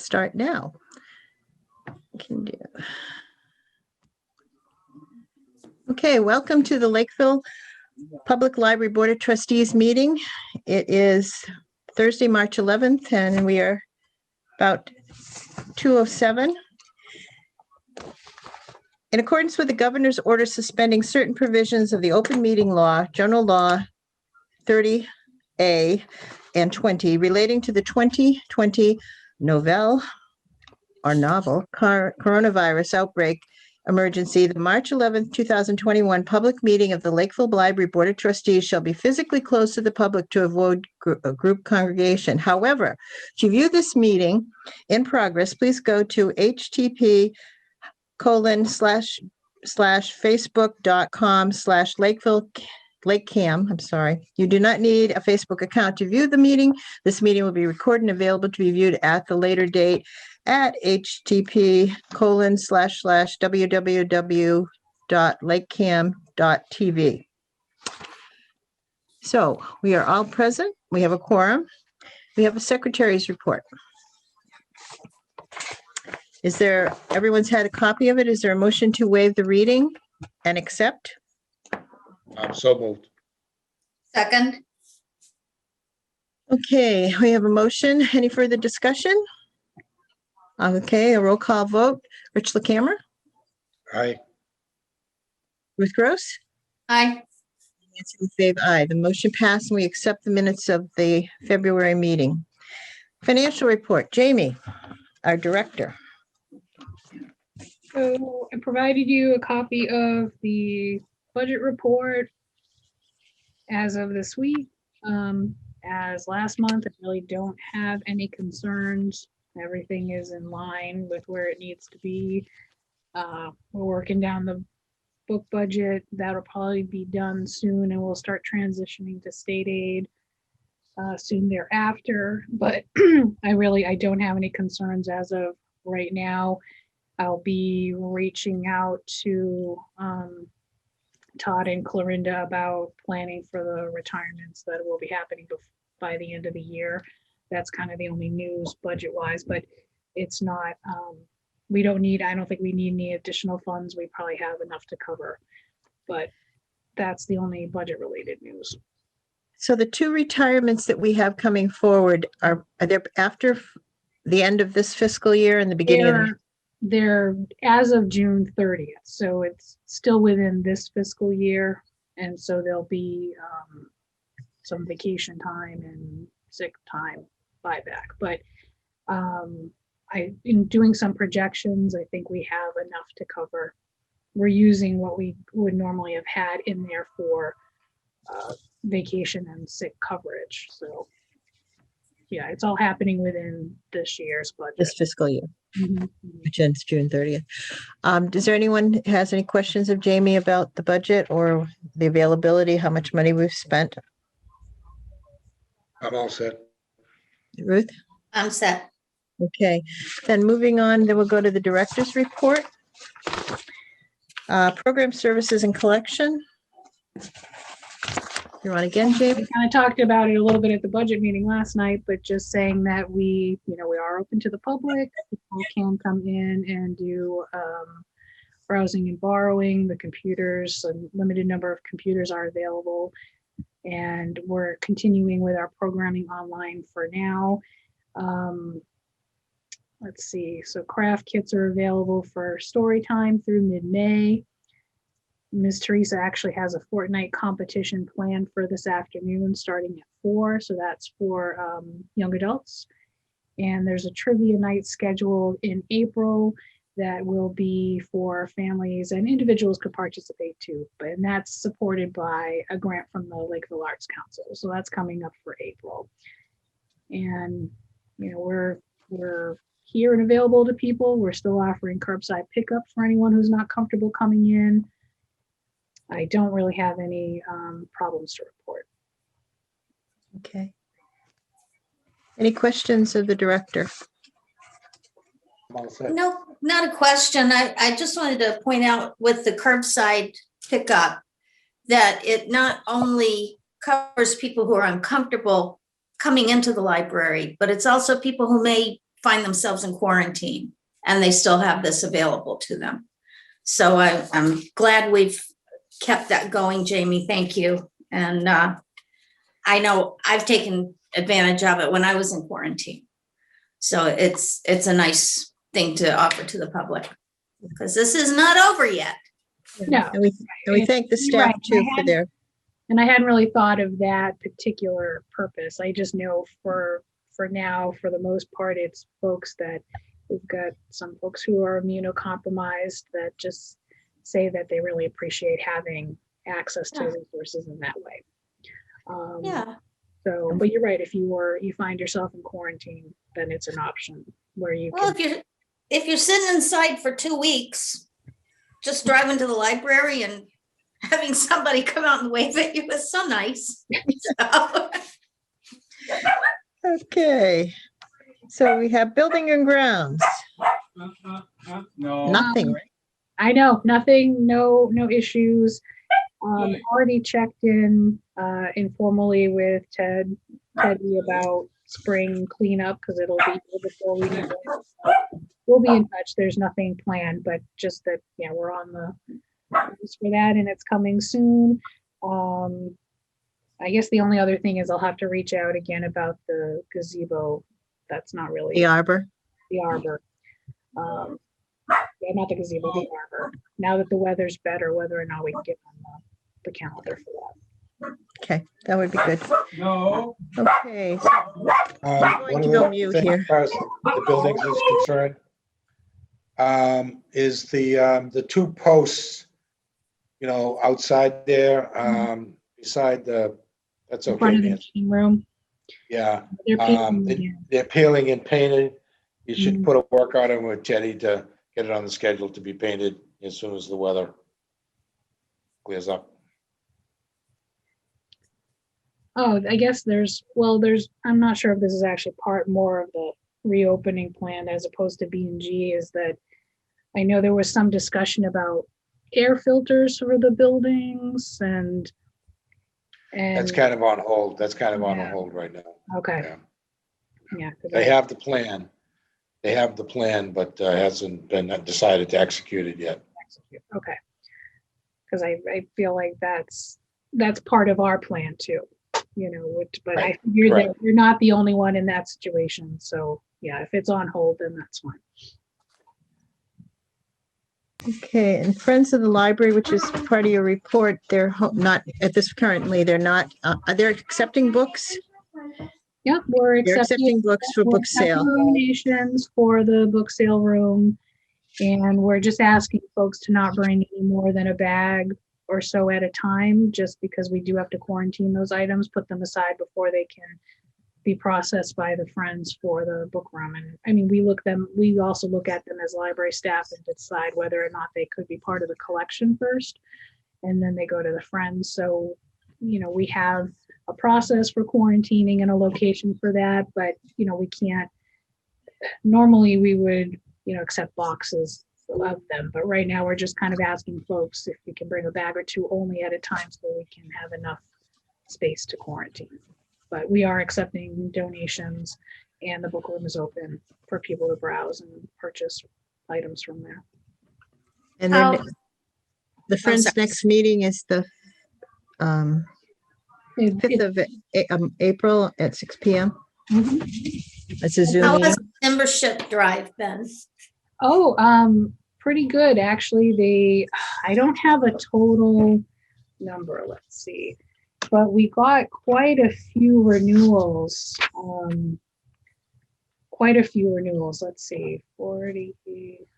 could start now. Can do. Okay, welcome to the Lakeville Public Library Board of Trustees meeting. It is Thursday, March 11th, and we are about 2:07. In accordance with the governor's order suspending certain provisions of the open meeting law, general law 30A and 20 relating to the 2020 novel coronavirus outbreak emergency, the March 11th, 2021 public meeting of the Lakeville Library Board of Trustees shall be physically closed to the public to avoid a group congregation. However, to view this meeting in progress, please go to http://facebook.com/LakeCAM. I'm sorry. You do not need a Facebook account to view the meeting. This meeting will be recorded and available to be viewed at the later date at http://www.lakecam.tv. So we are all present. We have a quorum. We have a secretary's report. Everyone's had a copy of it. Is there a motion to waive the reading and accept? So moved. Second. Okay, we have a motion. Any further discussion? Okay, a roll call vote. Rich LaCamera? Aye. Ruth Gross? Aye. Nancy LaFave, aye. The motion passed and we accept the minutes of the February meeting. Financial report. Jamie, our director. So I provided you a copy of the budget report as of this week. As last month, I really don't have any concerns. Everything is in line with where it needs to be. We're working down the book budget. That'll probably be done soon, and we'll start transitioning to state aid soon thereafter. But I don't have any concerns as of right now. I'll be reaching out to Todd and Clorinda about planning for the retirements that will be happening by the end of the year. That's kind of the only news budget wise, but it's not, I don't think we need any additional funds. We probably have enough to cover, but that's the only budget related news. So the two retirements that we have coming forward are they after the end of this fiscal year and the beginning of They're as of June 30th, so it's still within this fiscal year, and so there'll be some vacation time and sick time buyback. But in doing some projections, I think we have enough to cover. We're using what we would normally have had in there for vacation and sick coverage. So yeah, it's all happening within this year's budget. this fiscal year, Mm-hmm. which ends June 30th. Does there anyone has any questions of Jamie about the budget or the availability, how much money we've spent? I'm all set. Ruth? I'm set. Okay, then moving on, then we'll go to the director's report. Program services and collection. You want again, Jamie? We kind of talked about it a little bit at the budget meeting last night, but just saying that we are open to the public. People can come in and do browsing and borrowing. The computers, a limited number of computers are available. And we're continuing with our programming online for now. Let's see, so craft kits are available for story time through mid-May. Ms. Teresa actually has a fortnight competition planned for this afternoon starting at 4, so that's for young adults. And there's a trivia night scheduled in April that will be for families, and individuals could participate too, and that's supported by a grant from the Lakeville Arts Council. So that's coming up for April. And we're here and available to people. We're still offering curbside pickup for anyone who's not comfortable coming in. I don't really have any problems to report. Okay. Any questions of the director? I'm all set. No, not a question. I just wanted to point out with the curbside pickup that it not only covers people who are uncomfortable coming into the library, but it's also people who may find themselves in quarantine and they still have this available to them. So I'm glad we've kept that going, Jamie. Thank you. And I know I've taken advantage of it when I was in quarantine. So it's a nice thing to offer to the public because this is not over yet. No. And we thank the You're staff right. too for their, And I hadn't really thought of that particular purpose. I just know for now, for the most part, it's folks that we've got some folks who are immunocompromised that just say that they really appreciate having access to resources in that way. Yeah. So, but you're right. If you find yourself in quarantine, then it's an option where you Well, can. if you're sitting inside for 2 weeks, just driving to the library and having somebody come out and wave at you is so nice. So, okay. So we have building and grounds, No. nothing, right? I know, nothing, no issues. Already checked in informally with Teddy about spring cleanup because it'll be here before we know it. We'll be in touch. There's nothing planned, but just that, yeah, we're on the list for that and it's coming soon. I guess the only other thing is I'll have to reach out again about the gazebo. That's not really The arbor. the arbor. Yeah, not the gazebo, the arbor. Now that the weather's better, whether or not we can get on the calendar for that. Okay, that would be good. No. Okay, One to of go the mute things here. as far as the buildings is concerned, is the 2 posts, outside there, beside that's In okay, front of the Nancy. meeting room. Yeah, They're painting again. they're peeling and painted. You should Mhm. put a work order with Teddy to get it on the schedule to be painted as soon as the weather clears up. Oh, I guess I'm not sure if this is actually more of the reopening plan as opposed to B&G, is that I know there was some discussion about air filters for the buildings and That's kind of on hold. That's kind of on Yeah. hold right now. okay. Yeah. Yeah. 'Cause They have the plan. They have the plan, but hasn't been decided to execute it yet. Okay. Because I feel like that's part of our plan too, but I Right, figured that correct. you're not the only one in that situation. So yeah, if it's on hold, then that's fine. okay, and Friends of the Library, which is part of your report, they're not at this currently, they're not, they're accepting books? Yeah, we're They're accepting books for we're book accepting sale. donations for the book sale room. And we're just asking folks to not bring any more than a bag or so at a time, just because we do have to quarantine those items, put them aside before they can be processed by the friends for the book room. And I mean, we also look at them as library staff and decide whether or not they could be part of the collection first. And then they go to the friends. So, we have a process for quarantining and a location for that, but, we can't, normally we would, accept boxes of them. But right now we're just kind of asking folks if we can bring a bag or 2 only at a time so we can have enough space to quarantine. But we are accepting donations and the book room is open for people to browse and purchase items from there. And then How- the Friends' sorry. next meeting is the 5th of April at 6 p.m. Mhm. It's a Zoom how meeting. has membership drive been? Pretty good, actually. I don't have a total number, let's see. But we got quite a few renewals. Let's see, 40, 50.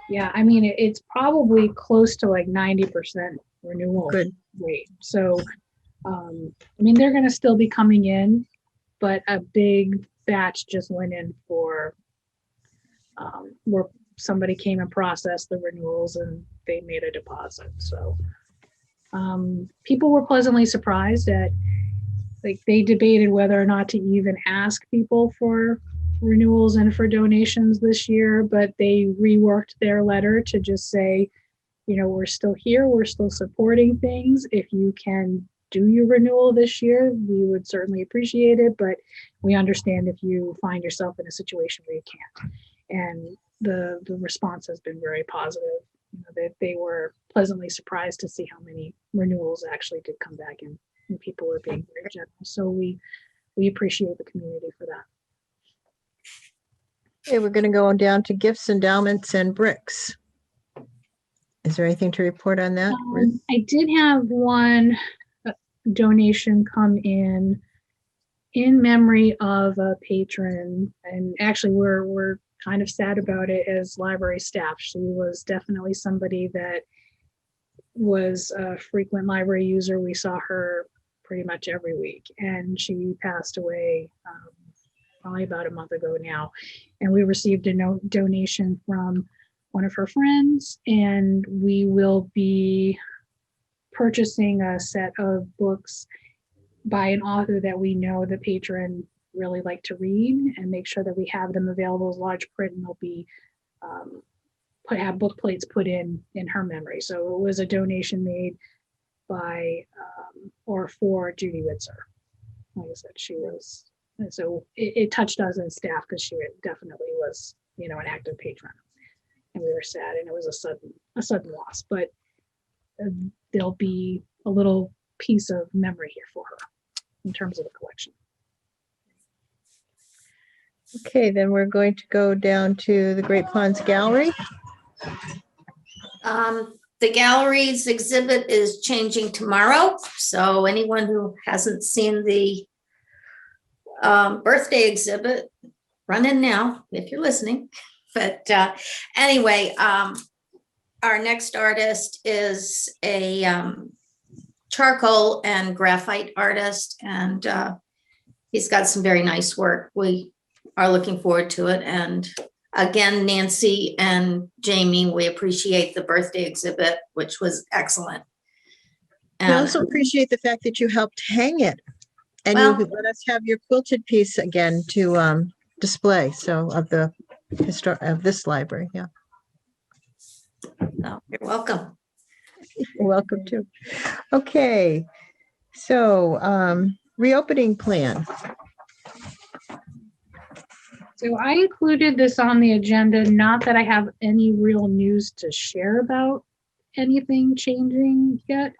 Yeah, I mean, it's probably close to like 90% renewal Good. rate. So, I mean, they're going to still be coming in, but a big batch just went in for where somebody came and processed the renewals and they made a deposit. So people were pleasantly surprised at, like, they debated whether or not to even ask people for renewals and for donations this year, but they reworked their letter to just say, we're still here, we're still supporting things. If you can do your renewal this year, we would certainly appreciate it, but we understand if you find yourself in a situation where you can't. And the response has been very positive. You know, that they were pleasantly surprised to see how many renewals actually did come back in, and people are being very generous. So we appreciate the community for that. Okay, we're going to go on down to gifts, endowments, and bricks. Is there anything to report on that, Ruth? I did have one donation come in memory of a patron, and actually we're kind of sad about it as library staff. She was definitely somebody that was a frequent library user. We saw her pretty much every week, and she passed away probably about a month ago now. And we received a donation from one of her friends, and we will be purchasing a set of books by an author that we know the patron really like to read, and make sure that we have them available as large print, and they'll be have book plates put in her memory. So it was a donation made by or for Judy Witzer. Like I said, she was, and so it touched us as staff because she definitely was, you know, an active patron, and we were sad, and it was a sudden loss, but there'll be a little piece of memory here for her in terms of the collection. Okay, then we're going to go down to the Great Ponds Gallery. The gallery's exhibit is changing tomorrow, so anyone who hasn't seen the birthday exhibit, run in now if you're listening. But anyway, our next artist is a charcoal and graphite artist, and he's got some very nice work. We are looking forward to it. And again, Nancy and Jamie, we appreciate the birthday exhibit, which was excellent. I And also appreciate the fact that you helped hang it, and Well- you let us have your quilted piece again to display. So of this library, yeah. oh, you're welcome. You're welcome to. Okay, so reopening plan. So I included this on the agenda, not that I have any real news to share about anything changing yet,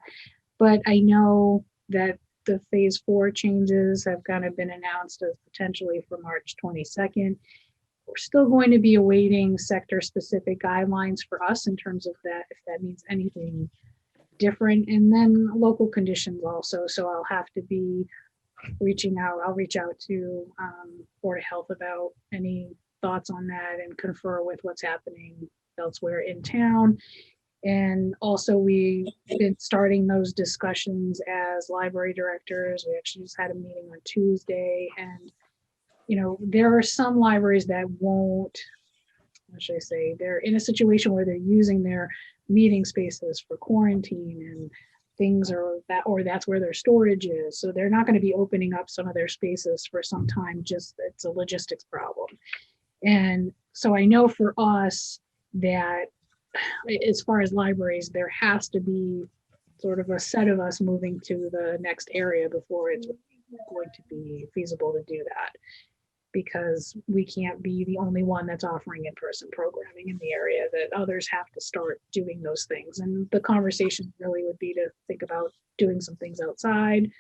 but I know that the phase 4 changes have kind of been announced as potentially for March 22nd. We're still going to be awaiting sector specific guidelines for us in terms of that, if that means anything different, and then local conditions also. So I'll have to be reaching out. I'll reach out to Board of Health about any thoughts on that and confer with what's happening elsewhere in town. And also we've been starting those discussions as library directors. We actually just had a meeting on Tuesday, and you know, there are some libraries that won't, what should I say, they're in a situation where they're using their meeting spaces for quarantine and things, or that's where their storage is. So they're not going to be opening up some of their spaces for some time, just it's a logistics problem. And so I know for us that as far as libraries, there has to be sort of a set of us moving to the next area before it's going to be feasible to do that, because we can't be the only one that's offering in-person programming in the area, that others have to start doing those things. And the conversation really would be to think about doing some things outside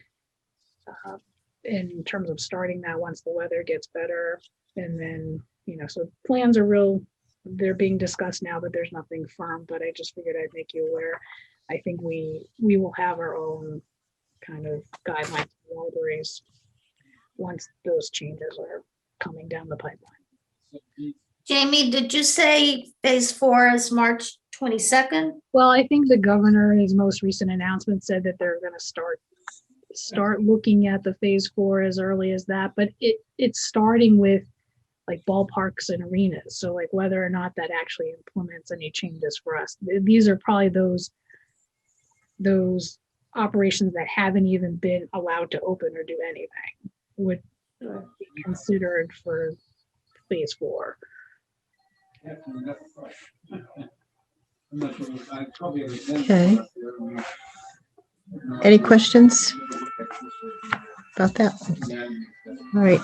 in terms of starting that once the weather gets better. And then, you know, so plans are they're being discussed now, but there's nothing firm. But I just figured I'd make you aware. I think we will have our own kind of guidelines for libraries once those changes are coming down the pipeline. Jamie, did you say phase 4 is March 22nd? Well, I think the governor in his most recent announcement said that they're going to start looking at the phase 4 as early as that, but it's starting with like ballparks and arenas. So like whether or not that actually implements any changes for us. These are probably those operations that haven't even been allowed to open or do anything would be considered for phase 4. Okay. Any questions about that? All right.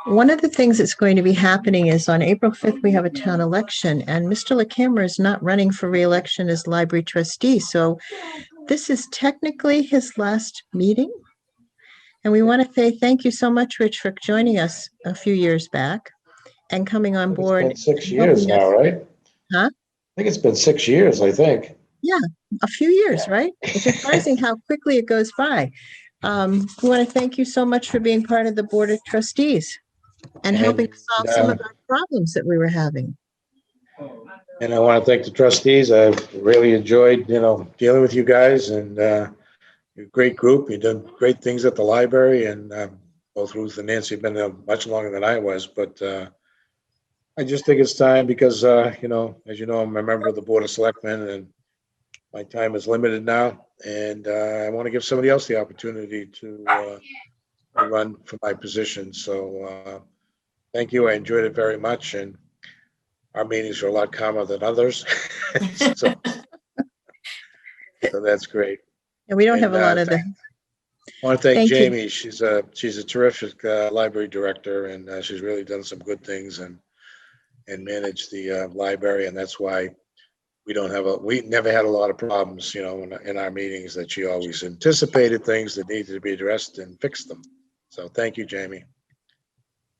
One of the things that's going to be happening is on April 5th, we have a town election, and Mr. LaCamera is not running for re-election as library trustee. So this is technically his last meeting. And we want to say thank you so much, Rich, for joining us a few years back and coming on board. It's been 6 years now, right? Huh? I think it's been 6 years, I think. A few years, right? It's surprising how quickly it goes by. We want to thank you so much for being part of the Board of Trustees and helping solve some of our problems that we were having. And I want to thank the trustees. I've really enjoyed, dealing with you guys, and you're a great group. You've done great things at the library, and both Ruth and Nancy have been there much longer than I was. But I just think it's time because, as you know, I'm a member of the Board of Selectmen, and my time is limited now. And I want to give somebody else the opportunity to run for my position. So thank you. I enjoyed it very much. And our meetings are a lot calmer than others. so that's great. And we don't have a lot of the. I want to thank Thank you. Jamie. She's a terrific library director, and she's really done some good things and managed the library. And that's why we never had a lot of problems, in our meetings, that she always anticipated things that needed to be addressed and fixed them. So thank you, Jamie.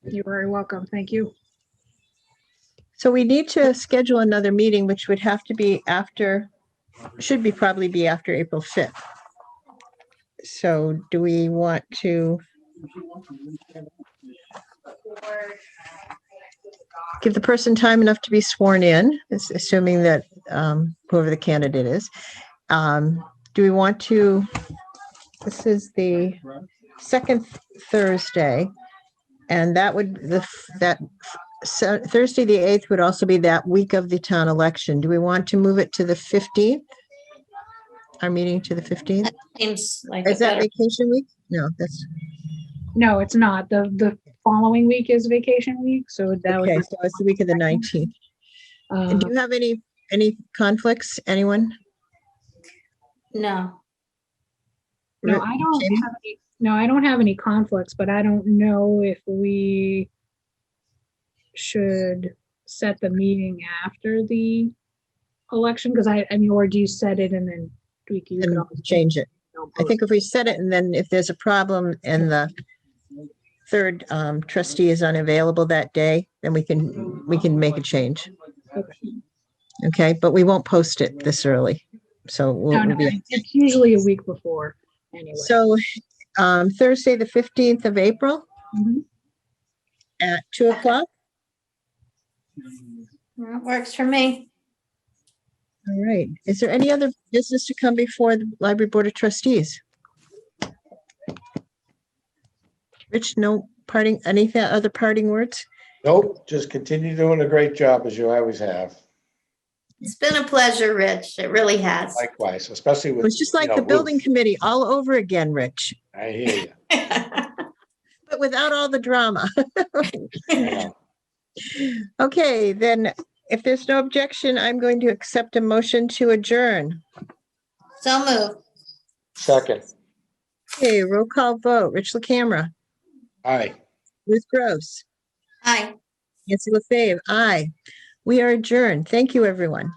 You're very welcome. Thank you. So we need to schedule another meeting, which would have to be probably be after April 5th. So do we want to give the person time enough to be sworn in, assuming that whoever the candidate is? Do we want to, this is the second Thursday, and that would, so Thursday, the 8th would also be that week of the town election. Do we want to move it to the 15th? Our meeting to the 15th? Seems like Is a that better. vacation week? No, that's, No, it's not. The following week is vacation week, so that would okay, be. so it's the week of the 19th. And do you have any conflicts, anyone? No, No, I don't Jamie? have any, no, I don't have any conflicts, but I don't know if we should set the meeting after the election, because I mean, or do you set it and then tweak it? You could And always change it. don't I post think if we set it, and then if there's a problem and the third trustee is unavailable that day, then we can make a change. Okay. Okay, but we won't post it this early. So No, it's usually a week before anyway. So Thursday, the 15th of April Mhm. at 2:00. that works for me. All right. Is there any other business to come before the Library Board of Trustees? Rich, no other parting words? Nope, just continue doing a great job as you always have. It's been a pleasure, Rich. It really has. Likewise, especially It with. was just like the building Ruth. committee all over again, Rich, I hear you. but without all the drama. I know. Okay, then if there's no objection, I'm going to accept a motion to adjourn. So moved. Second. Okay, roll call vote. Rich LaCamera, Aye. Ruth Gross, Hi. Nancy LaFave, aye. We are adjourned. Thank you, everyone.